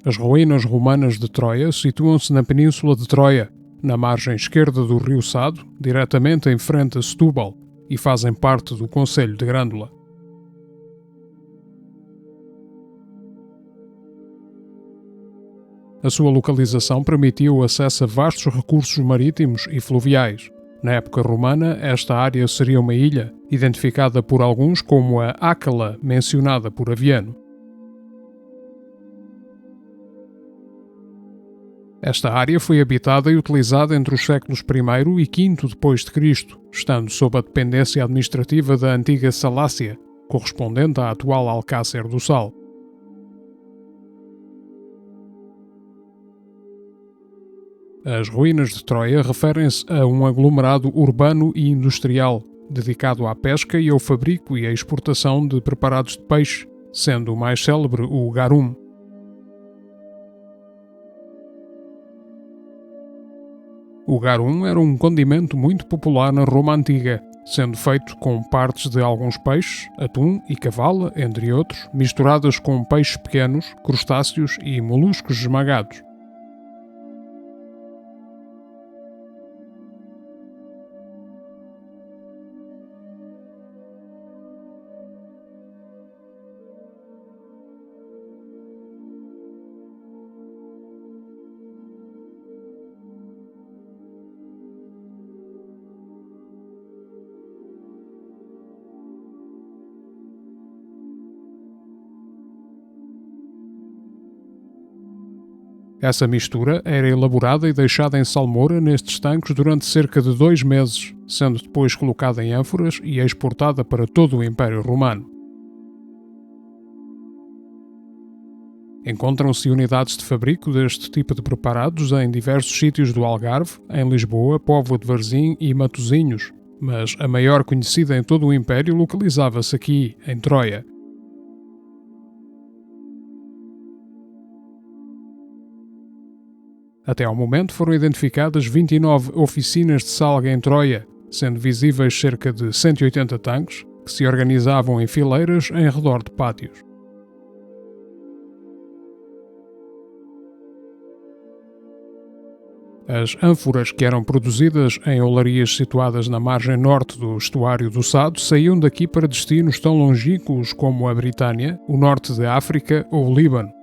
As ruínas romanas de Troia situam-se na Península de Troia, na margem esquerda do rio Sado, diretamente em frente a Setúbal, e fazem parte do concelho de Grândola. A sua localização permitiu o acesso a vastos recursos marítimos e fluviais. Na época romana, esta área seria uma ilha, identificada por alguns como a Ácala, mencionada por Aviano. Esta área foi habitada e utilizada entre os séculos I e V depois de Cristo, estando sob a dependência administrativa da antiga Salácia, correspondente à atual Alcácer do Sal. As ruínas de Troia referem-se a um aglomerado urbano e industrial, dedicado à pesca e ao fabrico e à exportação de preparados de peixe, sendo o mais célebre o garum. O garum era um condimento muito popular na Roma Antiga, sendo feito com partes de alguns peixes, atum e cavala, entre outros, misturadas com peixes pequenos, crustáceos e moluscos esmagados. Essa mistura era elaborada e deixada em salmoura nestes tanques durante cerca de 2 meses, sendo depois colocada em ânforas e exportada para todo o Império Romano. Encontram-se unidades de fabrico deste tipo de preparados em diversos sítios do Algarve, em Lisboa, Póvoa de Varzim e Matosinhos, mas a maior conhecida em todo o Império localizava-se aqui, em Troia. Até ao momento foram identificadas 29 oficinas de salga em Troia, sendo visíveis cerca de 180 tanques, que se organizavam em fileiras em redor de pátios. As ânforas que eram produzidas em olarias situadas na margem norte do estuário do Sado saíam daqui para destinos tão longínquos como a Britânia, o norte da África ou o Líbano.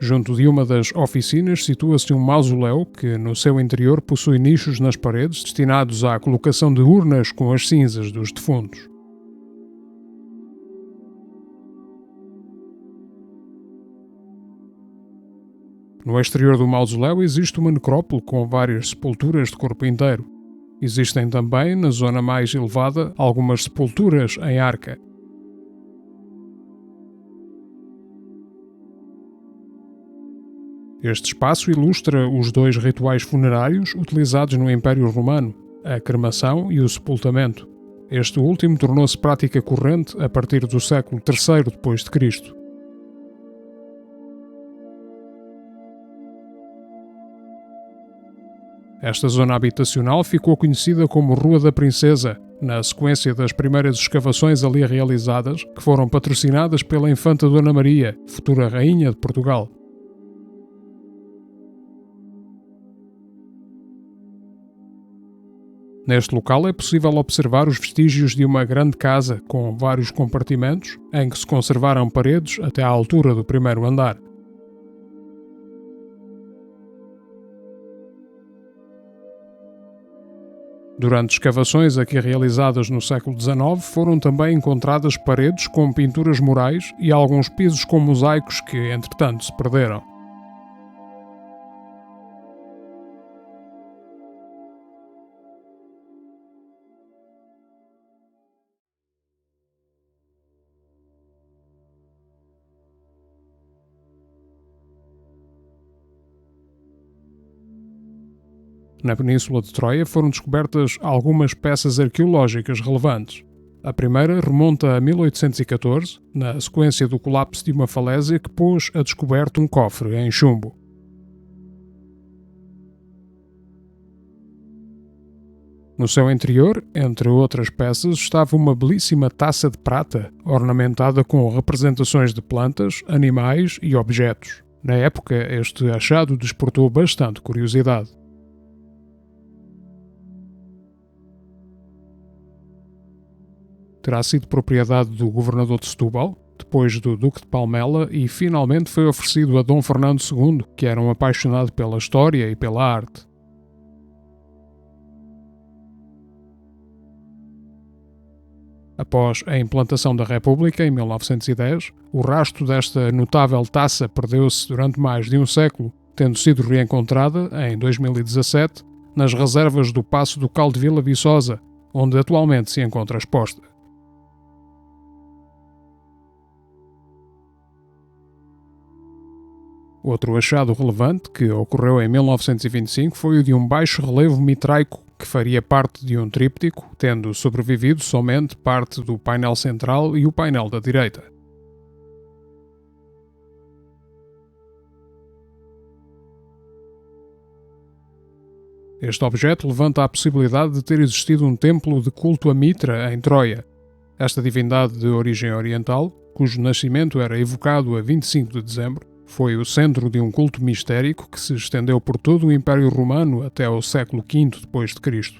Junto de uma das oficinas situa-se um mausoléu que, no seu interior, possui nichos nas paredes destinados à colocação de urnas com as cinzas dos defuntos. No exterior do mausoléu existe uma necrópole com várias sepulturas de corpo inteiro. Existem também, na zona mais elevada, algumas sepulturas em arca. Este espaço ilustra os 2 rituais funerários utilizados no Império Romano, a cremação e o sepultamento. Este último tornou-se prática corrente a partir do século III depois de Cristo. Esta zona habitacional ficou conhecida como Rua da Princesa, na sequência das primeiras escavações ali realizadas, que foram patrocinadas pela Infanta Dona Maria, futura Rainha de Portugal. Neste local é possível observar os vestígios de uma grande casa com vários compartimentos, em que se conservaram paredes até à altura do primeiro andar. Durante escavações aqui realizadas no século XIX, foram também encontradas paredes com pinturas murais e alguns pisos com mosaicos que, entretanto, se perderam. Na Península de Troia foram descobertas algumas peças arqueológicas relevantes. A primeira remonta a 1814, na sequência do colapso de uma falésia que pôs a descoberto um cofre em chumbo. No seu interior, entre outras peças, estava uma belíssima taça de prata, ornamentada com representações de plantas, animais e objetos. Na época, este achado despertou bastante curiosidade. Terá sido propriedade do governador de Setúbal, depois do Duque de Palmela e finalmente foi oferecido a Dom Fernando II, que era um apaixonado pela história e pela arte. Após a implantação da República, em 1910, o rastro desta notável taça perdeu-se durante mais de um século, tendo sido reencontrada, em 2017, nas reservas do Paço Ducal de Vila Viçosa, onde atualmente se encontra exposta. Outro achado relevante, que ocorreu em 1925, foi o de um baixo relevo mitraico que faria parte de um tríptico, tendo sobrevivido somente parte do painel central e o painel da direita. Este objeto levanta a possibilidade de ter existido um templo de culto a Mitra em Troia. Esta divindade de origem oriental, cujo nascimento era evocado a 25 de dezembro, foi o centro de um culto mistérico que se estendeu por todo o Império Romano até ao século V d.C.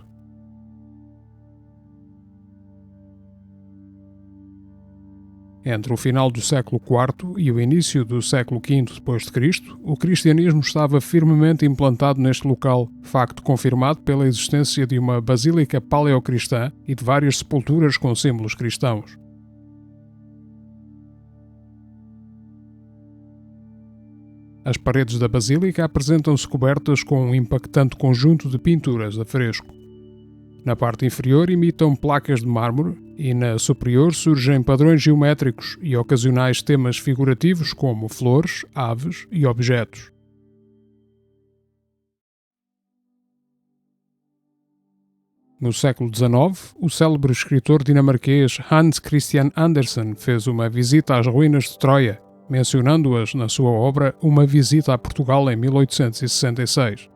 Entre o final do século IV e o início do século V d.C., o cristianismo estava firmemente implantado neste local, facto confirmado pela existência de uma basílica paleocristã e de várias sepulturas com símbolos cristãos. As paredes da basílica apresentam-se cobertas com um impactante conjunto de pinturas a fresco. Na parte inferior imitam placas de mármore e na superior surgem padrões geométricos e ocasionais temas figurativos como flores, aves e objetos. No século XIX, o célebre escritor dinamarquês Hans Christian Andersen fez uma visita às ruínas de Troia, mencionando-as na sua obra Uma Visita a Portugal em 1866.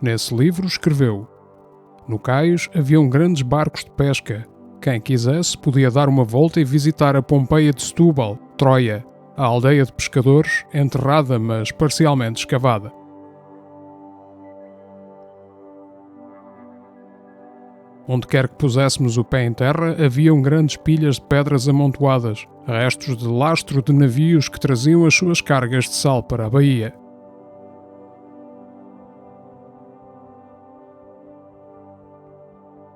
Nesse livro escreveu: "No cais haviam grandes barcos de pesca. Quem quisesse podia dar uma volta e visitar a Pompeia de Setúbal, Troia, a aldeia de pescadores, enterrada mas parcialmente escavada. Onde quer que puséssemos o pé em terra, haviam grandes pilhas de pedras amontoadas, restos de lastro de navios que traziam as suas cargas de sal para a baía.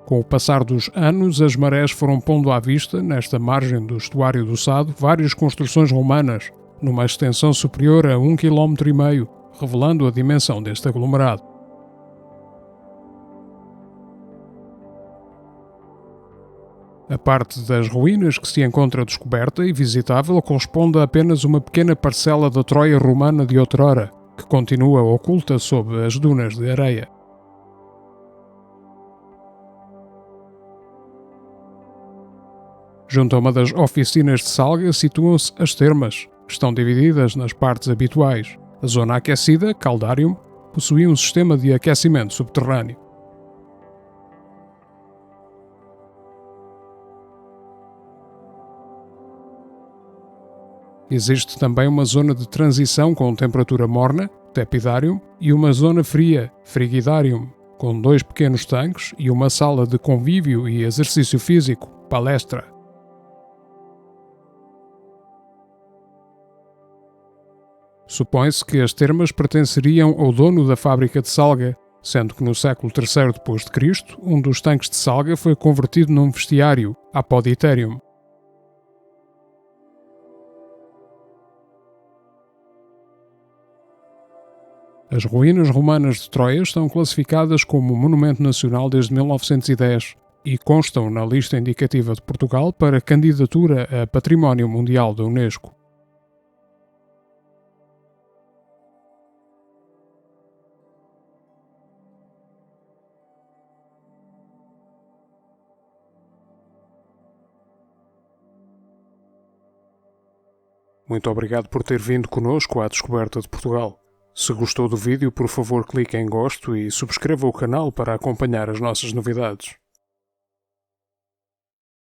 Com o passar dos anos, as marés foram pondo à vista, nesta margem do estuário do Sado, várias construções romanas, numa extensão superior a 1,5 km, revelando a dimensão deste aglomerado. A parte das ruínas que se encontra descoberta e visitável corresponde a apenas uma pequena parcela da Troia romana de outrora, que continua oculta sob as dunas de areia. Junto a uma das oficinas de salga situam-se as termas, que estão divididas nas partes habituais. A zona aquecida, Caldarium, possuía um sistema de aquecimento subterrâneo. Existe também uma zona de transição com temperatura morna, Tepidarium, e uma zona fria, Frigidarium, com 2 pequenos tanques e uma sala de convívio e exercício físico, Palestra. Supõe-se que as termas pertenceriam ao dono da fábrica de salga, sendo que no século III d.C., um dos tanques de salga foi convertido num vestiário, Apoditerium. As ruínas romanas de Troia estão classificadas como Monumento Nacional desde 1910 e constam na lista indicativa de Portugal para candidatura a Património Mundial da Unesco. Muito obrigado por ter vindo connosco à descoberta de Portugal. Se gostou do vídeo, por favor clique em gosto e subscreva o canal para acompanhar as nossas novidades.